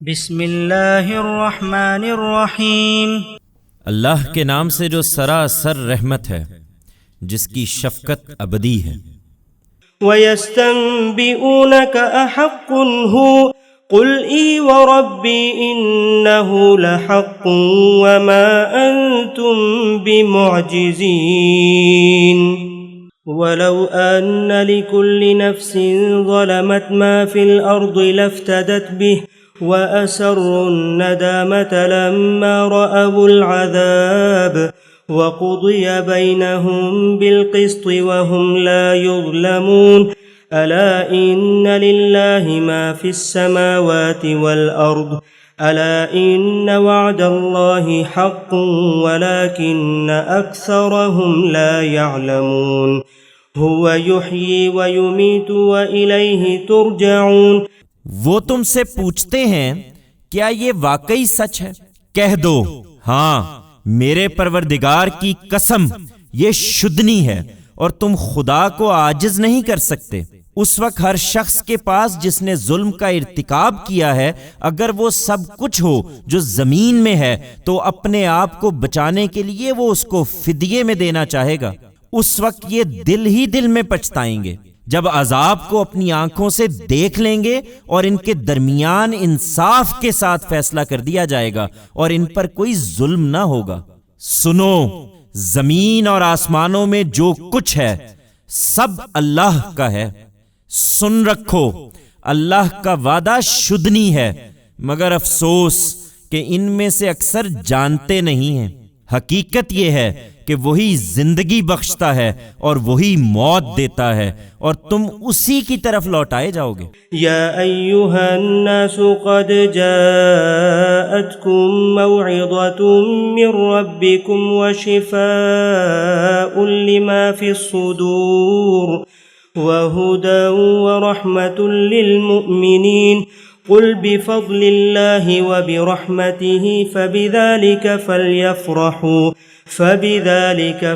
बिस्मिल्लाहिर्रहमानिर्रहीम। अल्लाह के नाम से जो सरासर रहमत है, जिसकी शफकत अबदी है। वयस्तंबिऊनक अहक्कुन हु कुल ई व रब्बी इन्नहु लहक्कुन वमा अंतुम बिमुअजिजीन। वलौ अन्न लिकुल्लि नफ्सिन ज़लमत मा फिल अर्दि लफ्तदत बिहि वअसर्रु अन्नदामत लम्मा रअवुल अज़ाब वक़ुदिय बैनहुम बिलक़िस्ति वहुम ला युज़लमून। अला इन्न लिल्लाहि मा फिस्समावाति वल अर्द अला इन्न वअदल्लाहि हक़्क़ुन वलाकिन्न अक्सरहुम ला यअलमून। हुव युह्यी व युमीतु व इलैहि तुरजऊन। वो तुमसे पूछते हैं, क्या ये वाकई सच है? कह दो, हाँ, मेरे परवरदिगार की कसम, ये शुद्धनी है और तुम खुदा को आजिज नहीं कर सकते। उस वक्त हर शख्स के पास जिसने जुल्म का इर्तिकाब किया है, अगर वो सब कुछ हो जो जमीन में है, तो अपने आप को बचाने के लिए वो उसको फिदिये में देना चाहेगा। उस वक्त ये दिल ही दिल में पछताएंगे जब अजाब को अपनी आंखों से देख लेंगे और इनके दरमियान इंसाफ के साथ फैसला कर दिया जाएगा और इन पर कोई जुल्म ना होगा। सुनो, जमीन और आसमानों में जो कुछ है सब अल्लाह का है। सुन रखो, अल्लाह का वादा शुद्धनी है, मगर अफसोस कि इनमें से अक्सर जानते नहीं हैं। हकीकत यह है कि वही जिंदगी बख्शता है और वही मौत देता है और तुम उसी की तरफ लौटाए जाओगे। या अय्युहन्नासु क़द जाअतकुम मौइज़तुम मिर रब्बिकुम व शिफ़ाउन लिमा फ़िस्सुदूर व हुदन व रहमतुन लिलमुमिनीन। क़ुल बिफ़ज़लिल्लाहि व बिरहमतिहि फ़बिज़ालिक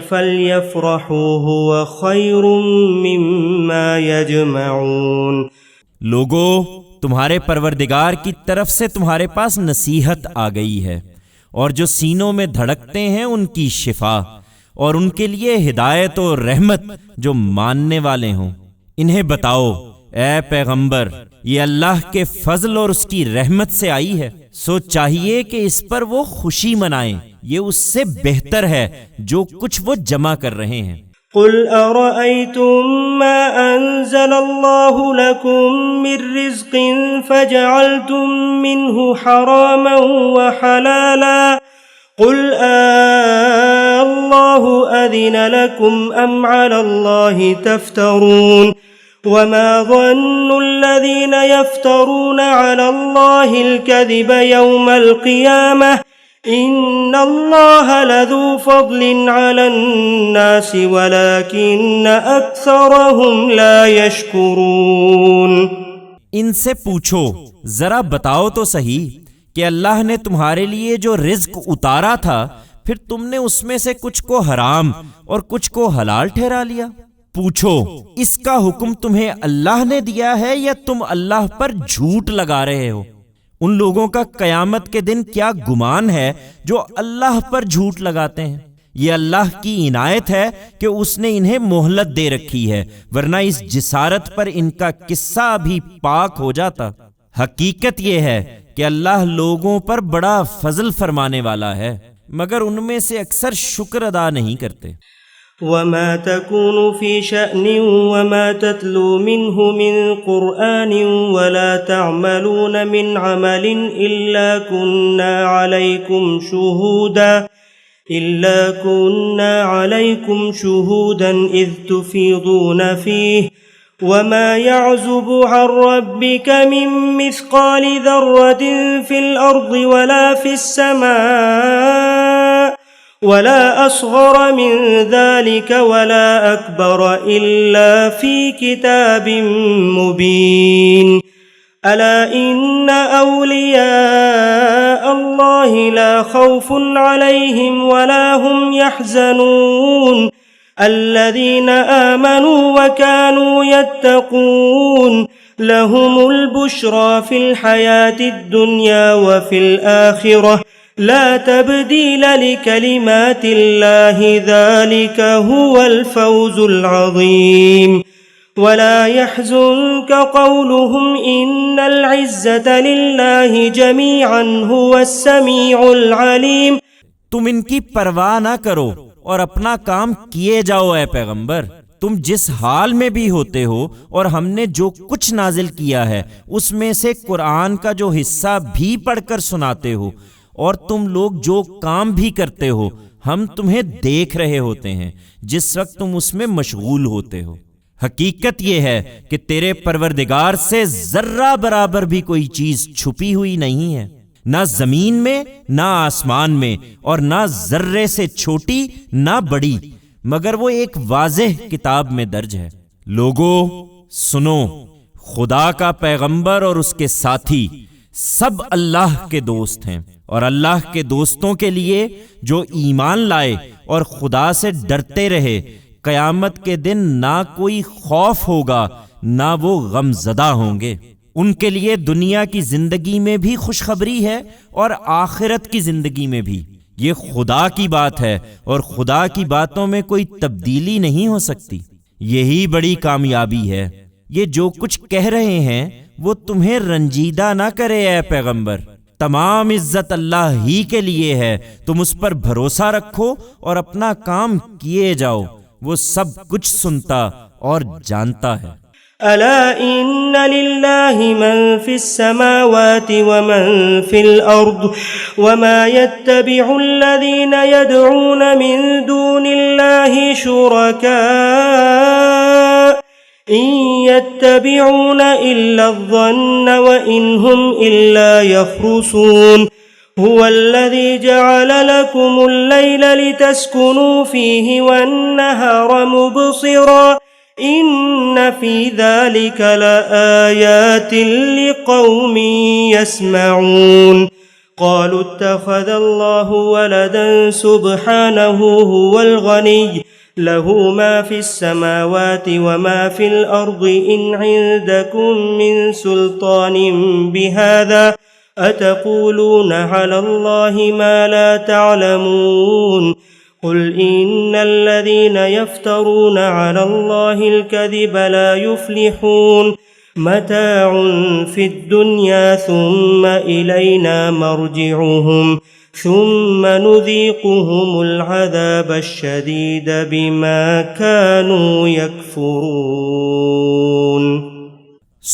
फ़ल्यफ़रहू हुव ख़ैरुम मिम्मा यजमऊन। लोगो, तुम्हारे परवरदिगार की तरफ से तुम्हारे पास नसीहत आ गई है और जो सीनों में धड़कते हैं उनकी शिफा, और उनके लिए हिदायत और रहमत जो मानने वाले हों। इन्हें बताओ, ऐ पैगंबर, ये अल्लाह के फजल और उसकी रहमत से आई है, सो चाहिए कि इस पर वो खुशी मनाएं। ये उससे बेहतर है जो कुछ वो जमा कर रहे हैं। क़ुल अरअयतुम मा अंज़लल्लाहु लकुम मिर रिज़्क़िन फ़जअलतुम मिन्हु हरामन व हलाला क़ुल अल्लाहु अज़िन लकुम अम अलल्लाहि तफ्तरून। वमा ज़न्नुल्लज़ीन यफ्तरून अलल्लाहिल कज़िब यौमल क़ियामह इन्नल्लाह लज़ू फ़ज़लिन अलन्नासि वलाकिन्न अक्सरहुम ला यशकुरून। इनसे पूछो, जरा बताओ तो सही कि अल्लाह ने तुम्हारे लिए जो रिज्क उतारा था, फिर तुमने उसमें से कुछ को हराम और कुछ को हलाल ठहरा लिया। पूछो, इसका हुक्म तुम्हें अल्लाह ने दिया है या तुम अल्लाह पर झूठ लगा रहे हो? उन लोगों का कयामत के दिन क्या गुमान है जो अल्लाह पर झूठ लगाते हैं। ये अल्लाह की इनायत है कि उसने इन्हें मोहलत दे रखी है, वरना इस जिसारत पर इनका किस्सा भी पाक हो जाता। हकीकत यह है कि अल्लाह लोगों पर बड़ा फजल फरमाने वाला है, मगर उनमें से अक्सर शुक्र अदा नहीं करते। वमा तकूनु फी शअनिन वमा ततलू मिन्हु मिन क़ुरआन वला तअमलून मिन अमलिन इल्ला कुन्ना अलैकुम शुहूदन इज़ तुफ़ीदून फ़ीह वमा यअज़ुबु अन रब्बिक मिन मिस्क़ालि ज़र्रतिन फ़िल अर्दि वला फ़िस्समाअ वला अस्ग़र मिन ज़ालिक वला अकबर इल्ला फ़ी किताबिन मुबीन। अला इन्न औलिया अल्लाहि ला खौफ़ुन अलैहिम वला हुम यहज़नून अल्लज़ीना आमनू व कानू यत्तक़ून। लहुमुल बुश्रा फिल हयातिद्दुन्या व फिल आखिरह ला तब्दील लिकलिमातिल्लाहि ज़ालिका हुवल फौज़ुल अज़ीम वला यहज़ुनक क़ौलुहुम इन्नल इज़्ज़ता लिल्लाहि जमीअन हुवस समीउल अलीम। तुम इनकी परवाह ना करो और अपना काम किए जाओ ए पैगंबर। तुम जिस हाल में भी होते हो और हमने जो कुछ नाजिल किया है उसमें से कुरान का जो हिस्सा भी पढ़कर सुनाते हो, और तुम लोग जो काम भी करते हो हम तुम्हें देख रहे होते हैं जिस वक्त तुम उसमें मशगूल होते हो। हकीकत यह है कि तेरे परवरदिगार से जर्रा बराबर भी कोई चीज छुपी हुई नहीं है, ना जमीन में ना आसमान में, और ना जर्रे से छोटी ना बड़ी, मगर वो एक वाज़ेह किताब में दर्ज है। लोगो सुनो, खुदा का पैगंबर और उसके साथी सब अल्लाह के दोस्त हैं, और अल्लाह के दोस्तों के लिए जो ईमान लाए और खुदा से डरते रहे, कयामत के दिन ना कोई खौफ होगा ना वो गमज़दा होंगे। उनके लिए दुनिया की जिंदगी में भी खुशखबरी है और आखिरत की जिंदगी में भी। ये खुदा की बात है और खुदा की बातों में कोई तब्दीली नहीं हो सकती। यही बड़ी कामयाबी है। ये जो कुछ कह रहे हैं वो तुम्हें रंजीदा ना करे ए पैगंबर। तमाम इज्जत अल्लाह ही के लिए है। तुम उस पर भरोसा रखो और अपना काम किए जाओ। वो सब कुछ सुनता और जानता है। अला इन्ना लिल्लाहि मन फिस समावाति व मन फिल अर्द व मा यत्तबिउल्लज़ीना यदऊना मिन दूनिल्लाहि शुरका इन यत्तबिउना इल्ला ज़न्न व इनहुम इल्ला यख़रुसून हुवल्लज़ी जअल लकुमुल लैला लितस्कुनू फीहि वन्नहारा मुबसिरा इन्न फी ज़ालिका लआयातिन लिक़ौमिन यस्मऊन। क़ालू इत्तख़ज़ल्लाहु वलदन सुब्हानहु हुवल गनिय्य लहू मा फिस समावाति व मा फिल अर्दि इन इंदकुम मिन सुल्तानिन बिहाज़ा अतक़ूलूना अलल्लाहि मा ला तअलमून। कुल इन्नल्लज़ीना यफ्तरूना अलल्लाहिल कज़िबा ला युफ्लिहून मताउन फिद्दुन्या सुम्मा इलैना मर्जिउहुम सुम्मा नुज़ीक़ुहुमुल अज़ाबश्शदीद बिमा कानू यकफुरून।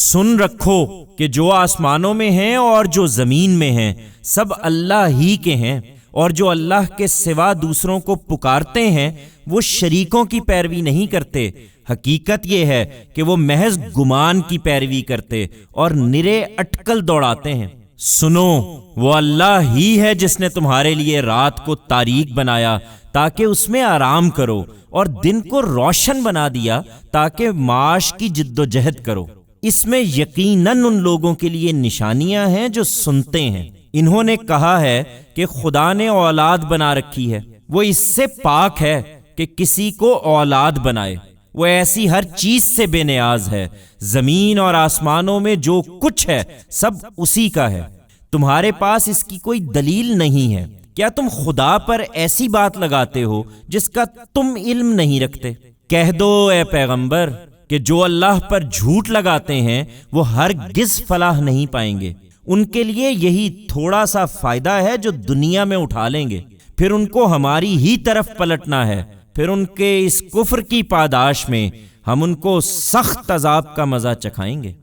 सुन रखो कि जो आसमानों में हैं और जो जमीन में हैं सब अल्लाह ही के हैं, और जो अल्लाह के सिवा दूसरों को पुकारते हैं वो शरीकों की पैरवी नहीं करते। हकीकत ये है कि वो महज गुमान की पैरवी करते और निरे अटकल दौड़ाते हैं। सुनो, वो अल्लाह ही है जिसने तुम्हारे लिए रात को तारीक बनाया ताकि उसमें आराम करो, और दिन को रोशन बना दिया ताकि माश की जिद्दोजहद करो। इसमें यकीनन उन लोगों के लिए निशानियां हैं जो सुनते हैं। इन्होंने कहा है कि खुदा ने औलाद बना रखी है। वो इससे पाक है कि किसी को औलाद बनाए। वो ऐसी हर चीज से बेनियाज है। जमीन और आसमानों में जो कुछ है सब उसी का है। तुम्हारे पास इसकी कोई दलील नहीं है। क्या तुम खुदा पर ऐसी बात लगाते हो जिसका तुम इल्म नहीं रखते? कह दो ए पैगंबर कि जो अल्लाह पर झूठ लगाते हैं वो हरगिज़ फलाह नहीं पाएंगे। उनके लिए यही थोड़ा सा फायदा है जो दुनिया में उठा लेंगे, फिर उनको हमारी ही तरफ पलटना है। फिर उनके इस कुफ्र की पादाश में हम उनको सख्त अजाब का मजा चखाएंगे।